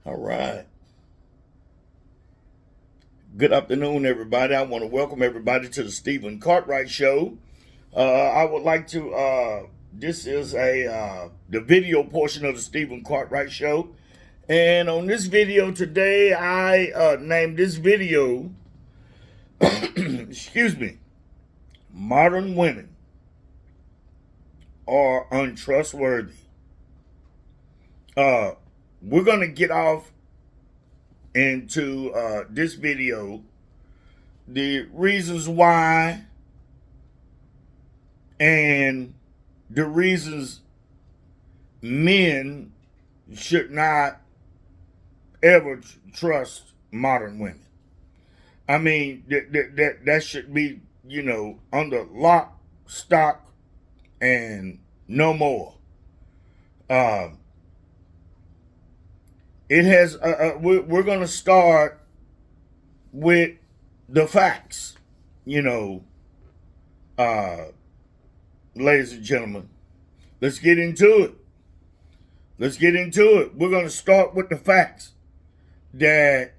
All right. Good afternoon, everybody. I want to welcome everybody to the Stephen Cartwright Show. I would like to. This is the video portion of the Stephen Cartwright Show, and on this video today, I named this video, excuse me, "Modern Women Are Untrustworthy." Uh, we're gonna get off into this video the reasons why and the reasons men should not ever trust modern women. I mean, that should be, under lock, stock, and no more. Uh, we're going to start with the facts, you know, uh, ladies and gentlemen. Let's get into it. We're going to start with the facts that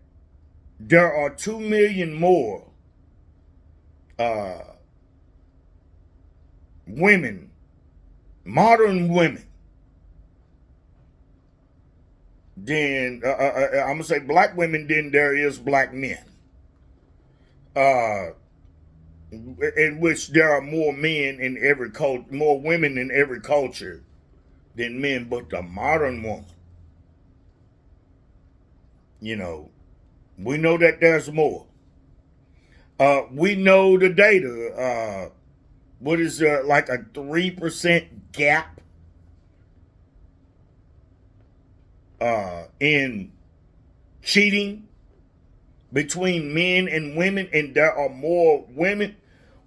there are 2 million more women, modern women, than, I'm going to say black women than there is black men. In which there are more men in every culture, more women in every culture than men, but the modern woman, we know that there's more. We know the data. What is like a 3% gap in cheating between men and women, and there are more women,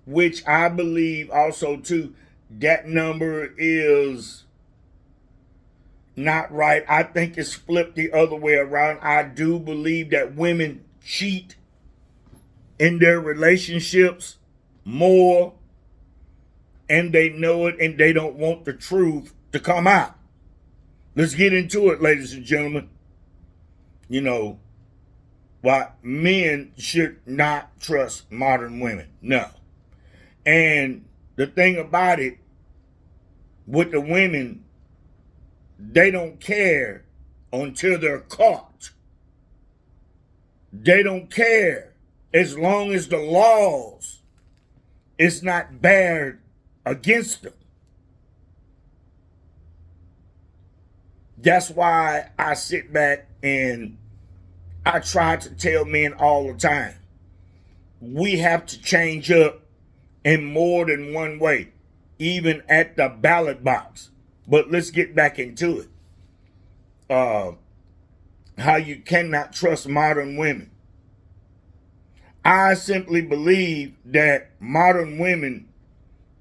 which I believe also too, that number is not right. I think it's flipped the other way around. I do believe that women cheat in their relationships more, and they know it, and they don't want the truth to come out. Let's get into it, ladies and gentlemen. Why men should not trust modern women. No. And the thing about it, with the women, they don't care until they're caught. They don't care as long as the laws is not bared against them. That's why I sit back and I try to tell men all the time, we have to change up in more than one way, even at the ballot box. But let's get back into it. How you cannot trust modern women. I simply believe that modern women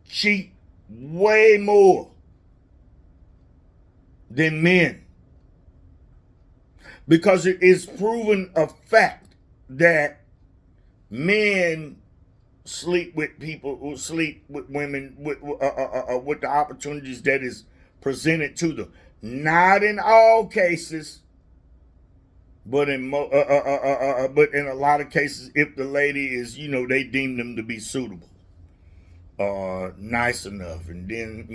cheat way more than men, because it is proven a fact that men sleep with people who sleep with women with the opportunities that is presented to them. Not in all cases, but in a lot of cases, if the lady is, they deem them to be suitable, nice enough, and then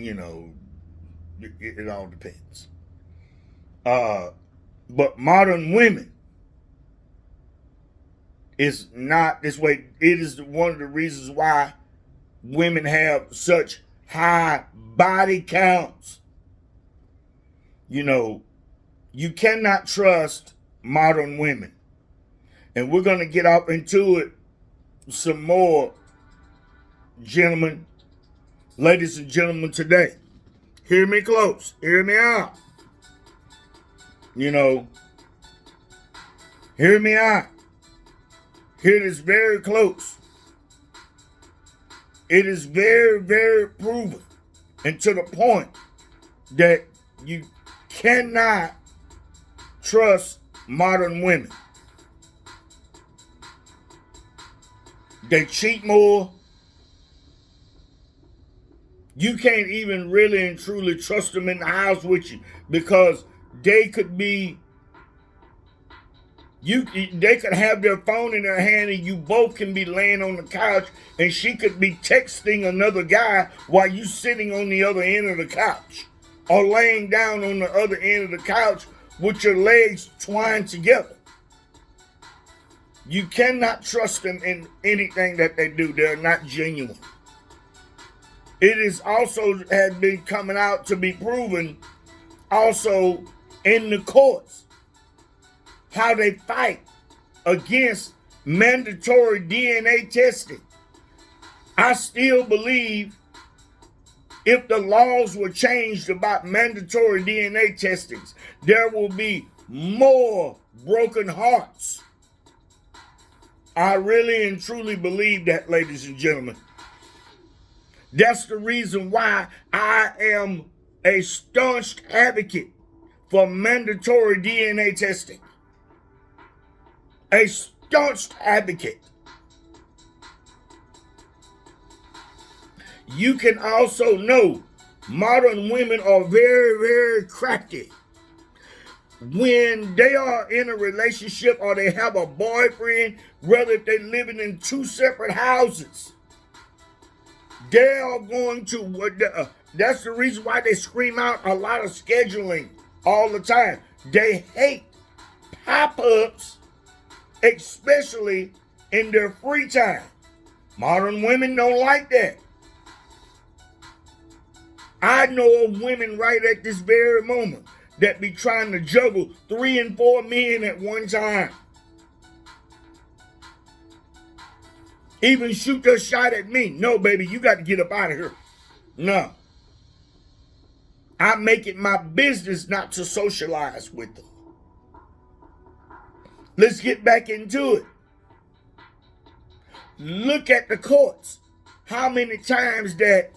it all depends. But modern women is not this way. It is one of the reasons why women have such high body counts. You cannot trust modern women. And we're going to get up into it some more, gentlemen, ladies and gentlemen, today. Hear me close. Hear me out. Hear me out. Hear this very close. It is very, very proven, and to the point that you cannot trust modern women. They cheat more. You can't even really and truly trust them in the house with you, because they could be They could have their phone in their hand and you both can be laying on the couch and she could be texting another guy while you sitting on the other end of the couch or laying down on the other end of the couch with your legs twined together. You cannot trust them in anything that they do. They're not genuine. It is also has been coming out to be proven also in the courts how they fight against mandatory DNA testing. I still believe if the laws were changed about mandatory DNA testings, there will be more broken hearts. I really and truly believe that, ladies and gentlemen. That's the reason why I am a staunch advocate for mandatory DNA testing. A staunch advocate. You can also know modern women are very, very crafty. When they are in a relationship or they have a boyfriend, whether they're living in two separate houses, they are going to, that's the reason why they scream out a lot of scheduling all the time. They hate pop-ups, especially in their free time. Modern women don't like that. I know of women right at this very moment that be trying to juggle 3 and 4 men at one time. Even shoot their shot at me. No, baby, you got to get up out of here. No. I make it my business not to socialize with them. Let's get back into it. Look at the courts. How many times that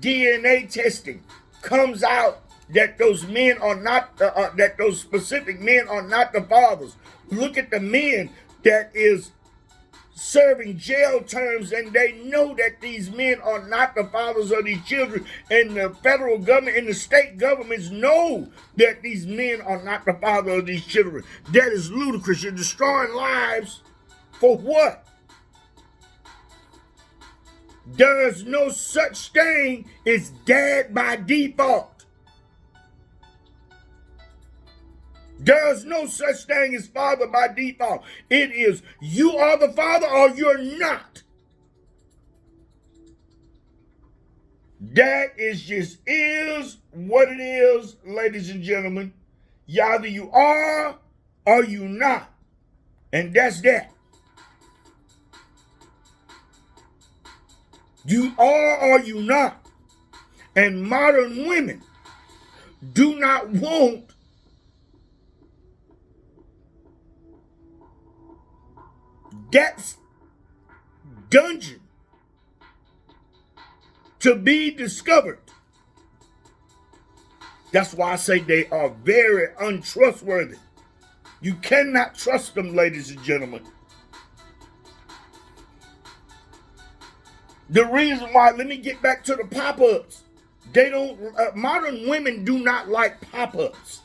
DNA testing comes out that those men are not, that those specific men are not the fathers. Look at the men that is serving jail terms and they know that these men are not the fathers of these children, and the federal government and the state governments know that these men are not the father of these children. That is ludicrous. You're destroying lives for what? There is no such thing as dad by default. There's no such thing as father by default. It is you are the father or you're not. That is what it is, ladies and gentlemen. Either you are or you not. And that's that. You are or you not. And modern women do not want that dungeon to be discovered. That's why I say they are very untrustworthy. You cannot trust them, ladies and gentlemen. The reason why, let me get back to the pop-ups. They don't, modern women do not like pop-ups.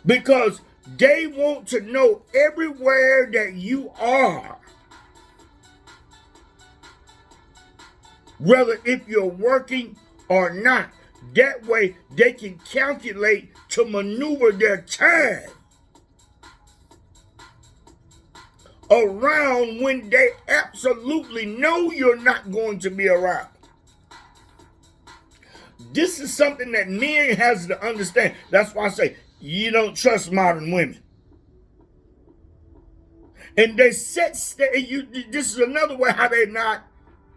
Because they want to know everywhere that you are. Whether if you're working or not. That way they can calculate to maneuver their time around when they absolutely know you're not going to be around. This is something that men has to understand. That's why I say you don't trust modern women. And they set, this is another way how they're not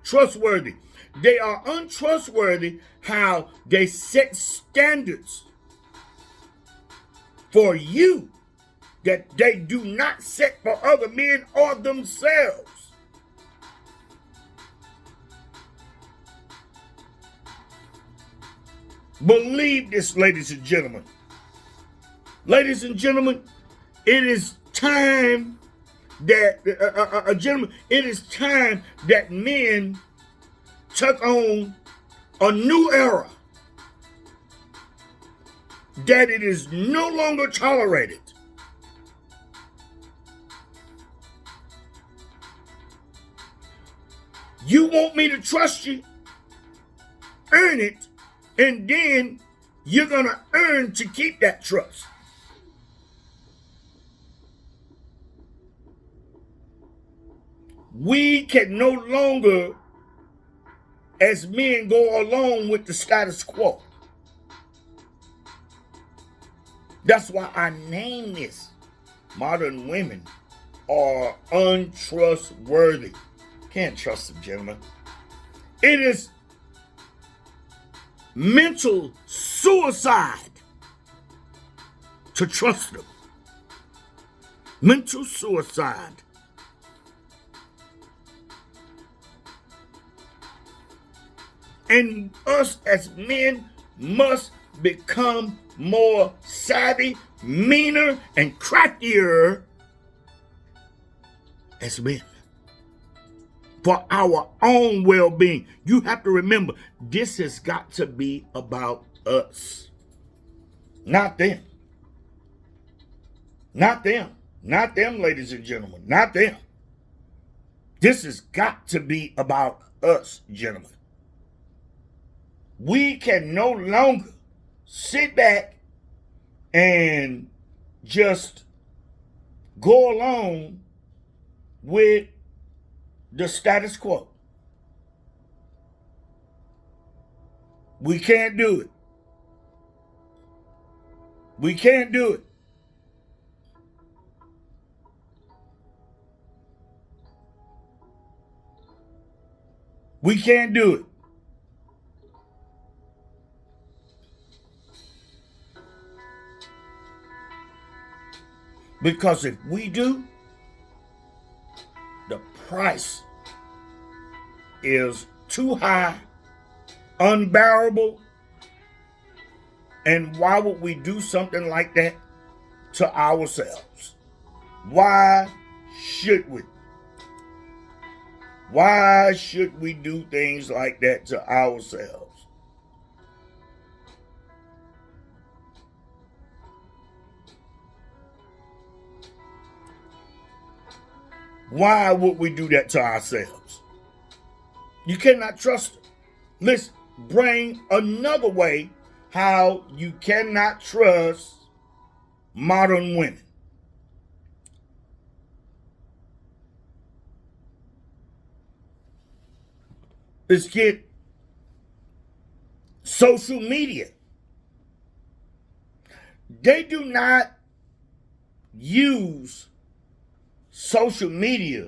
trustworthy. They are untrustworthy how they set standards for you that they do not set for other men or themselves. Believe this, ladies and gentlemen. Ladies and gentlemen, it is time that, it is time that men took on a new era. That it is no longer tolerated You want me to trust you? Earn it, and then you're going to earn to keep that trust. We can no longer, as men, go along with the status quo. That's why I name this. Modern women are untrustworthy. Can't trust them, gentlemen. It is mental suicide to trust them. Mental suicide. And us as men must become more savvy, meaner, and craftier as men. For our own well-being. You have to remember, this has got to be about us. Not them. Not them. Not them, ladies and gentlemen. Not them. This has got to be about us, gentlemen. We can no longer sit back and just go along with the status quo. We can't do it. We can't do it. We can't do it. Because if we do, the price is too high, unbearable. And why would we do something like that to ourselves? Why should we? Why should we do things like that to ourselves? Why would we do that to ourselves? You cannot trust them. Let's bring another way how you cannot trust modern women. Let's get social media. They do not use social media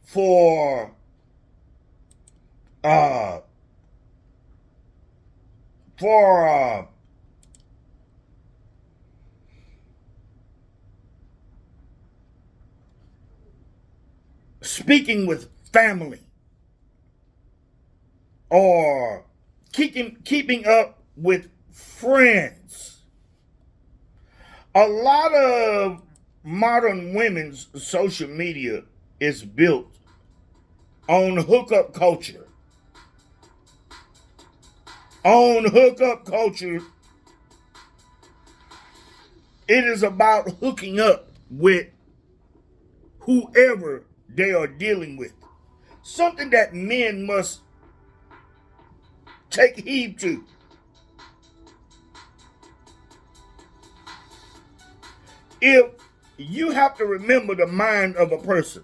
for speaking with family or keeping up with friends. A lot of modern women's social media is built on hookup culture. On hookup culture, it is about hooking up with whoever they are dealing with. Something that men must take heed to. If you have to remember the mind of a person,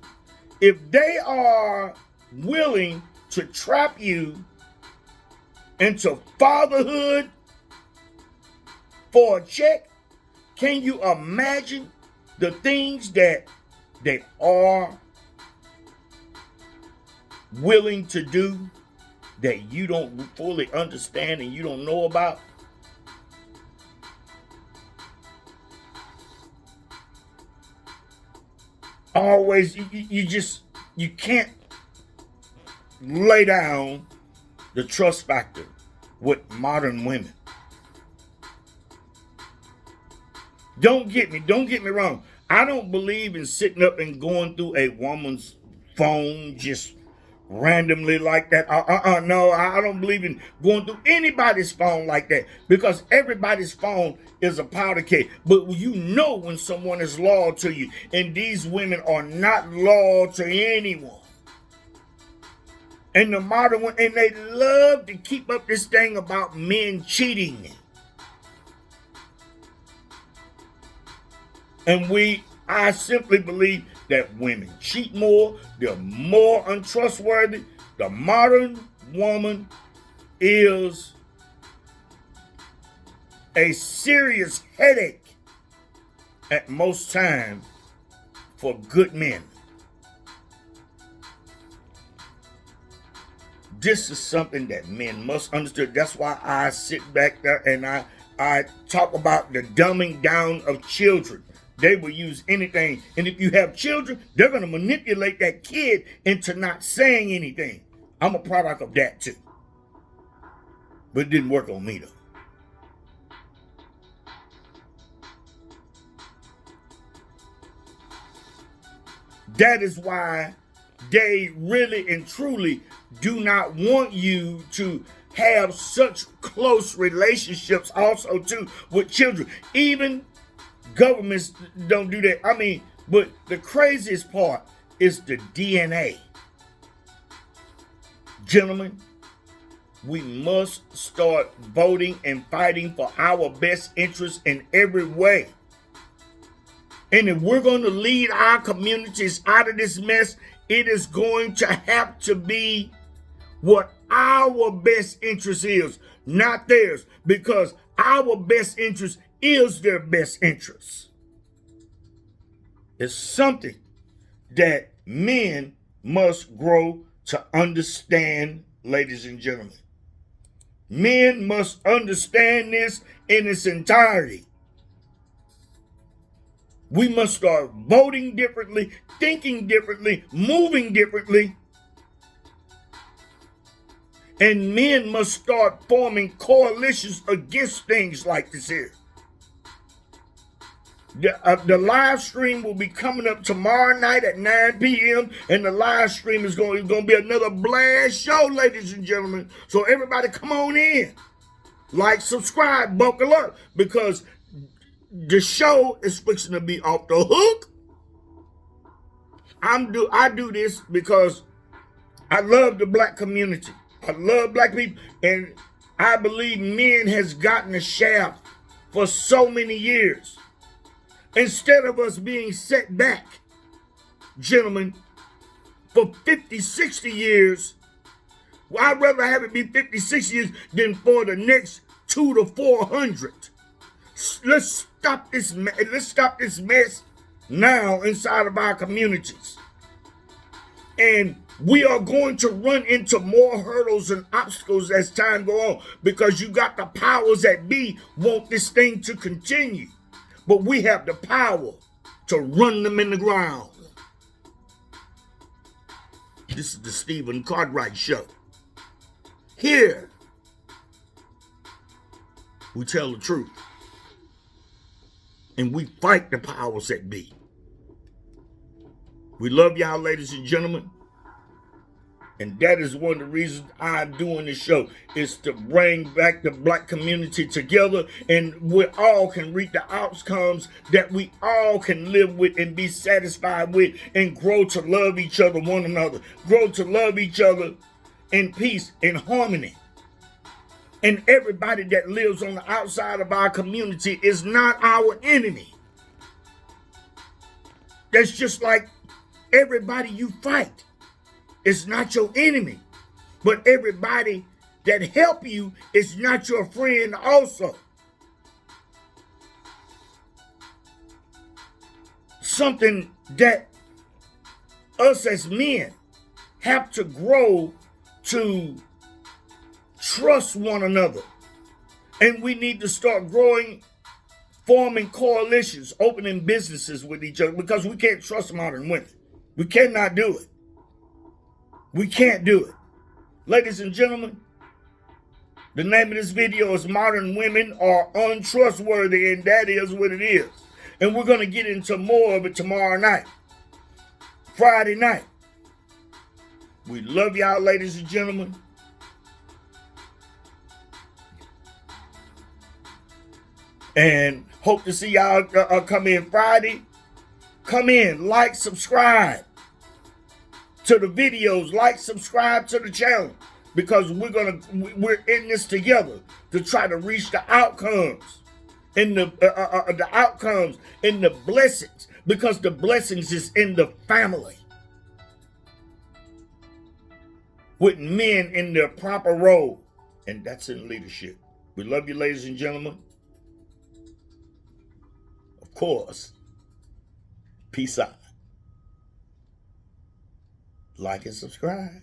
if they are willing to trap you into fatherhood for a check, can you imagine the things that they are willing to do that you don't fully understand and you don't know about? Always, you can't lay down the trust factor with modern women. Don't get me wrong. I don't believe in sitting up and going through a woman's phone just randomly like that. No, I don't believe in going through anybody's phone like that, because everybody's phone is a powder keg. But you know when someone is loyal to you, and these women are not loyal to anyone. And the modern one, and they love to keep up this thing about men cheating. And I simply believe that women cheat more, they're more untrustworthy. The modern woman is a serious headache at most times for good men. This is something that men must understand. That's why I sit back there and I talk about the dumbing down of children. They will use anything. And if you have children, they're going to manipulate that kid into not saying anything. I'm a product of that too. But it didn't work on me though. That is why they really and truly do not want you to have such close relationships also too with children. Even governments don't do that. I mean, but the craziest part is the DNA. Gentlemen, we must start voting and fighting for our best interests in every way. And if we're going to lead our communities out of this mess, it is going to have to be what our best interest is, not theirs, because our best interest is their best interest. It's something that men must grow to understand, ladies and gentlemen. Men must understand this in its entirety. We must start voting differently, thinking differently, moving differently. And men must start forming coalitions against things like this here. The live stream will be coming up tomorrow night at 9 p.m. And the live stream is going to be another blast show, ladies and gentlemen. So everybody come on in. Like, subscribe, buckle up. Because the show is fixing to be off the hook. I do this because I love the black community. I love black people. And I believe men has gotten a shaft for so many years. Instead of us being set back, gentlemen, for 50, 60 years, well, I'd rather have it be 50, 60 years than for the next 2 to 400. Let's stop this mess now inside of our communities. And we are going to run into more hurdles and obstacles as time goes on, because you got the powers that be want this thing to continue. But we have the power to run them in the ground. This is the Stephen Cartwright Show. Here, we tell the truth. And we fight the powers that be. We love y'all, ladies and gentlemen. And that is one of the reasons I'm doing this show, is to bring back the black community together, and we all can reach the outcomes that we all can live with and be satisfied with, and grow to love each other, one another, grow to love each other in peace, in harmony. And everybody that lives on the outside of our community is not our enemy. That's just like everybody you fight. It's not your enemy. But everybody that help you is not your friend also. Something that us as men have to grow to trust one another. And we need to start growing, forming coalitions, opening businesses with each other, because we can't trust modern women. We cannot do it. We can't do it. Ladies and gentlemen, the name of this video is Modern Women Are Untrustworthy, and that is what it is. And we're going to get into more of it tomorrow night, Friday night. We love y'all, ladies and gentlemen. And hope to see y'all come in Friday. Come in, like, subscribe. to the videos, like, subscribe to the channel, because we're in this together to try to reach the outcomes and the outcomes and the blessings, because the blessings is in the family with men in their proper role, and that's in leadership. We love you, ladies and gentlemen. Of course, peace out. Like and subscribe.